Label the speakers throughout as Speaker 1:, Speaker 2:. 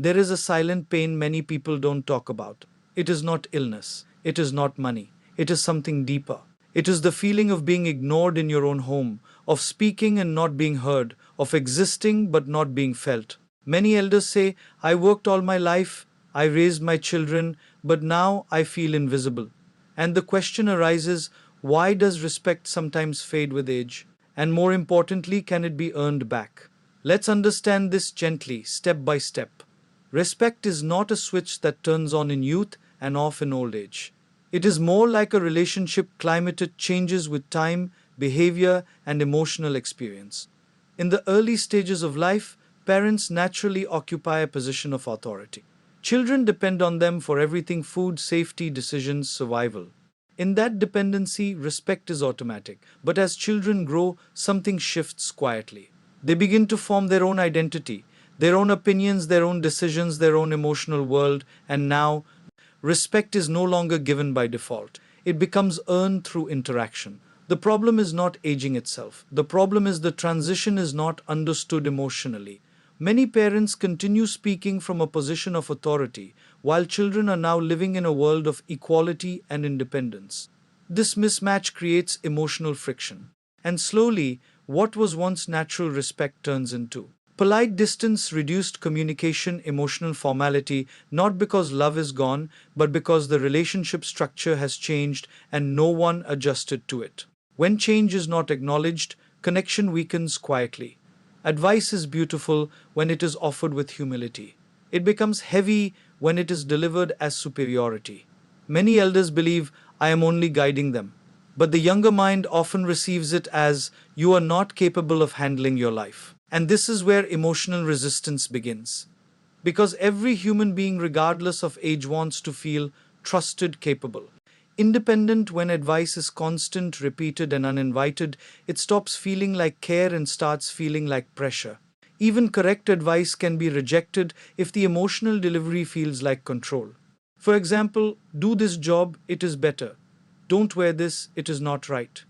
Speaker 1: There is a silent pain many people don't talk about. It is not illness. It is not money. It is something deeper. It is the feeling of being ignored in your own home, of speaking and not being heard, of existing but not being felt. Many elders say, I worked all my life, I raised my children, but now I feel invisible. And the question arises, why does respect sometimes fade with age? And more importantly, can it be earned back? Let's understand this gently, step by step. Respect is not a switch that turns on in youth and off in old age. It is more like a relationship climated changes with time, behavior, and emotional experience. In the early stages of life, parents naturally occupy a position of authority. Children depend on them for everything: food, safety, decisions, survival. In that dependency, respect is automatic. But as children grow, something shifts quietly. They begin to form their own identity, their own opinions, their own decisions, their own emotional world, and now respect is no longer given by default. It becomes earned through interaction. The problem is not aging itself. The problem is the transition is not understood emotionally. Many parents continue speaking from a position of authority, while children are now living in a world of equality and independence. This mismatch creates emotional friction. And slowly, what was once natural respect turns into polite distance, reduced communication, emotional formality, not because love is gone, but because the relationship structure has changed and no one adjusted to it. When change is not acknowledged, connection weakens quietly. Advice is beautiful when it is offered with humility. It becomes heavy when it is delivered as superiority. Many elders believe, I am only guiding them. But the younger mind often receives it as, you are not capable of handling your life. And this is where emotional resistance begins. Because every human being, regardless of age, wants to feel trusted, capable. Independent. When advice is constant, repeated, and uninvited, it stops feeling like care and starts feeling like pressure. Even correct advice can be rejected if the emotional delivery feels like control. For example, do this job, it is better. Don't wear this, it is not right.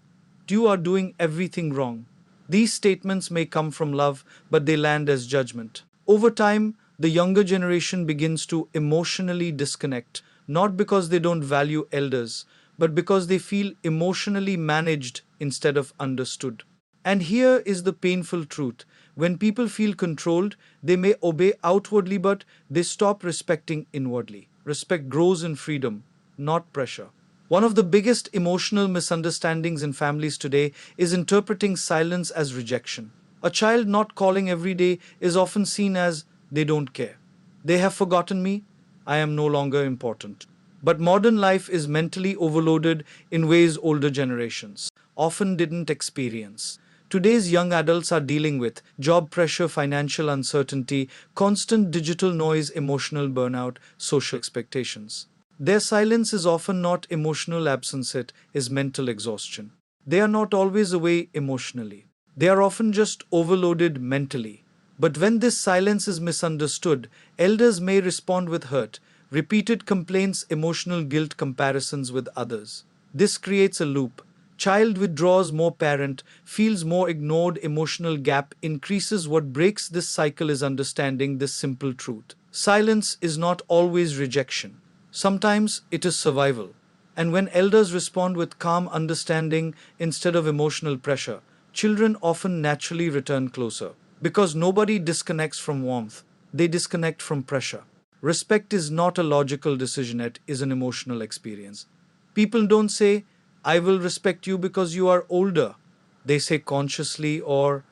Speaker 1: You are doing everything wrong. These statements may come from love, but they land as judgment. Over time, the younger generation begins to emotionally disconnect, not because they don't value elders, but because they feel emotionally managed instead of understood. And here is the painful truth: when people feel controlled, they may obey outwardly, but they stop respecting inwardly. Respect grows in freedom, not pressure. One of the biggest emotional misunderstandings in families today is interpreting silence as rejection. A child not calling every day is often seen as, they don't care. They have forgotten me. I am no longer important. But modern life is mentally overloaded in ways older generations often didn't experience. Today's young adults are dealing with job pressure, financial uncertainty, constant digital noise, emotional burnout, social expectations. Their silence is often not emotional absence, it is mental exhaustion. They are not always away emotionally. They are often just overloaded mentally. But when this silence is misunderstood, elders may respond with hurt, repeated complaints, emotional guilt, comparisons with others. This creates a loop. Child withdraws more, parent feels more ignored, emotional gap increases. What breaks this cycle is understanding this simple truth. Silence is not always rejection. Sometimes it is survival. And when elders respond with calm understanding instead of emotional pressure, children often naturally return closer. Because nobody disconnects from warmth, they disconnect from pressure. Respect is not a logical decision, it is an emotional experience. People don't say, I will respect you because you are older. They say consciously or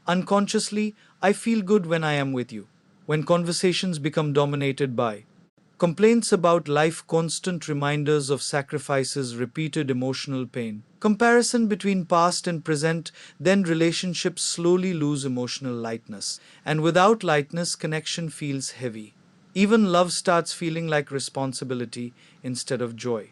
Speaker 1: unconsciously, I feel good when I am with you. When conversations become dominated by complaints about life, constant reminders of sacrifices, repeated emotional pain, comparison between past and present, then relationships slowly lose emotional lightness. And without lightness, connection feels heavy. Even love starts feeling like responsibility instead of joy.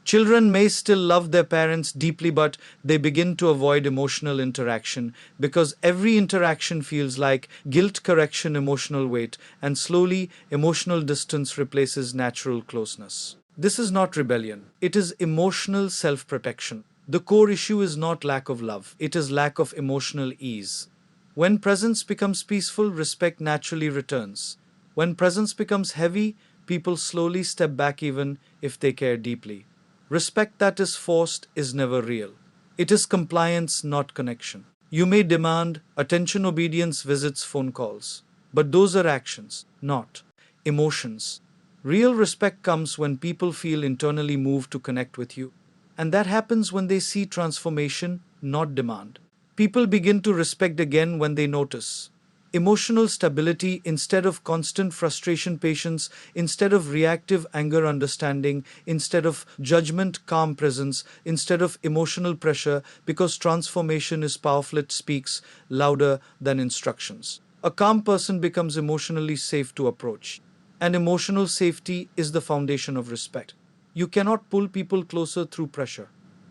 Speaker 1: Children may still love their parents deeply, but they begin to avoid emotional interaction because every interaction feels like guilt, correction, emotional weight, and slowly emotional distance replaces natural closeness. This is not rebellion, it is emotional self protection. The core issue is not lack of love, it is lack of emotional ease. When presence becomes peaceful, respect naturally returns. When presence becomes heavy, people slowly step back even if they care deeply. Respect that is forced is never real. It is compliance, not connection. You may demand attention, obedience, visits, phone calls, but those are actions, not emotions. Real respect comes when people feel internally moved to connect with you. And that happens when they see transformation, not demand. People begin to respect again when they notice emotional stability instead of constant frustration, patience instead of reactive anger, understanding instead of judgment, calm presence instead of emotional pressure, because transformation is powerful, it speaks louder than instructions. A calm person becomes emotionally safe to approach. And emotional safety is the foundation of respect. You cannot pull people closer through pressure,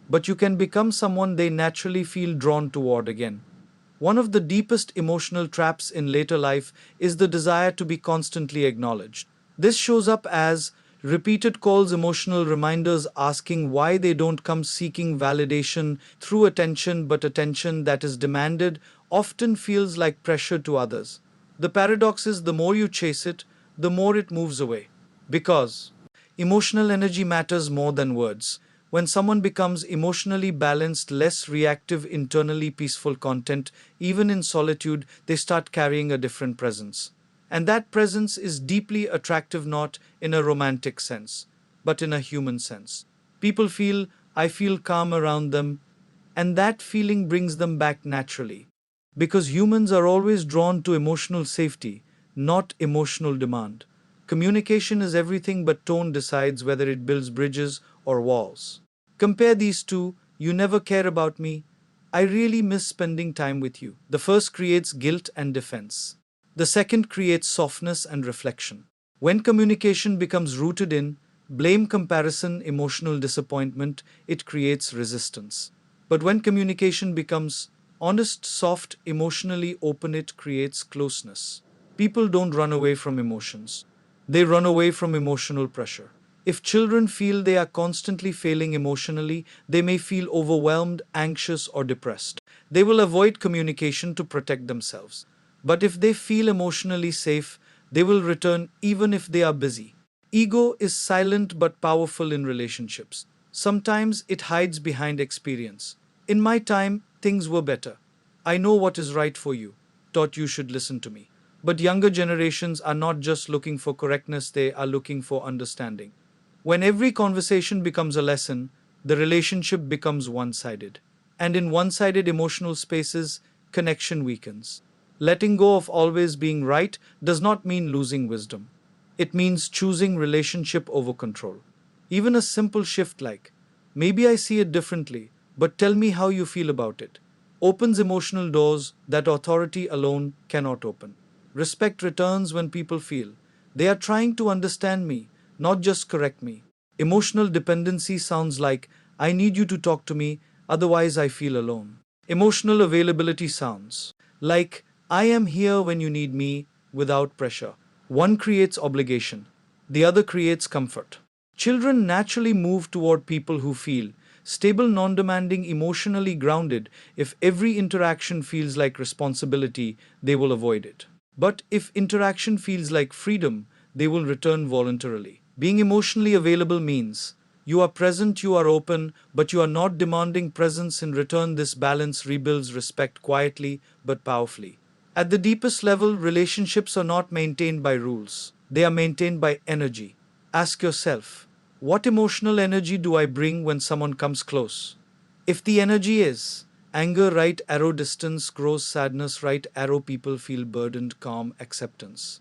Speaker 1: but you can become someone they naturally feel drawn toward again. One of the deepest emotional traps in later life is the desire to be constantly acknowledged. This shows up as repeated calls, emotional reminders asking why they don't come, seeking validation through attention, but attention that is demanded often feels like pressure to others. The paradox is the more you chase it, the more it moves away. Because emotional energy matters more than words. When someone becomes emotionally balanced, less reactive, internally peaceful, content, even in solitude, they start carrying a different presence. And that presence is deeply attractive, not in a romantic sense, but in a human sense. People feel, I feel calm around them, and that feeling brings them back naturally. Because humans are always drawn to emotional safety, not emotional demand. Communication is everything, but tone decides whether it builds bridges or walls. Compare these two: you never care about me, I really miss spending time with you. The first creates guilt and defense. The second creates softness and reflection. When communication becomes rooted in blame, comparison, emotional disappointment, it creates resistance. But when communication becomes honest, soft, emotionally open, it creates closeness. People don't run away from emotions, they run away from emotional pressure. If children feel they are constantly failing emotionally, they may feel overwhelmed, anxious, or depressed. They will avoid communication to protect themselves. But if they feel emotionally safe, they will return even if they are busy. Ego is silent but powerful in relationships. Sometimes it hides behind experience. In my time, things were better. I know what is right for you. Thought you should listen to me. But younger generations are not just looking for correctness, they are looking for understanding. When every conversation becomes a lesson, the relationship becomes one sided. And in one sided emotional spaces, connection weakens. Letting go of always being right does not mean losing wisdom. It means choosing relationship over control. Even a simple shift like, maybe I see it differently, but tell me how you feel about it, opens emotional doors that authority alone cannot open. Respect returns when people feel they are trying to understand me, not just correct me. Emotional dependency sounds like, I need you to talk to me, otherwise I feel alone. Emotional availability sounds like, I am here when you need me, without pressure. One creates obligation, the other creates comfort. Children naturally move toward people who feel stable, non demanding, emotionally grounded. If every interaction feels like responsibility, they will avoid it. But if interaction feels like freedom, they will return voluntarily. Being emotionally available means you are present, you are open, but you are not demanding presence in return. This balance rebuilds respect quietly but powerfully. At the deepest level, relationships are not maintained by rules, they are maintained by energy. Ask yourself, what emotional energy do I bring when someone comes close? If the energy is anger, right arrow, distance grows, sadness, right arrow, people feel burdened, calm, acceptance.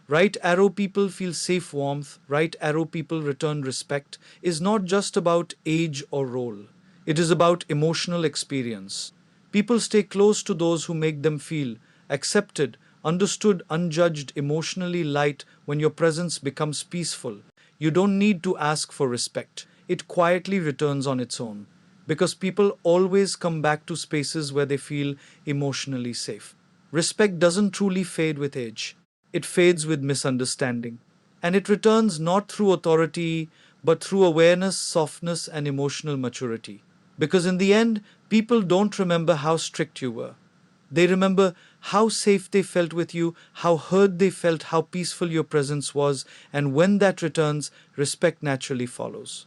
Speaker 1: Right arrow, people feel safe, warmth. Right arrow, people return. Respect is not just about age or role, it is about emotional experience. People stay close to those who make them feel accepted, understood, unjudged, emotionally light. When your presence becomes peaceful, you don't need to ask for respect. It quietly returns on its own. Because people always come back to spaces where they feel emotionally safe. Respect doesn't truly fade with age, it fades with misunderstanding. And it returns not through authority, but through awareness, softness, and emotional maturity. Because in the end, people don't remember how strict you were. They remember how safe they felt with you, how heard they felt, how peaceful your presence was, and when that returns, respect naturally follows.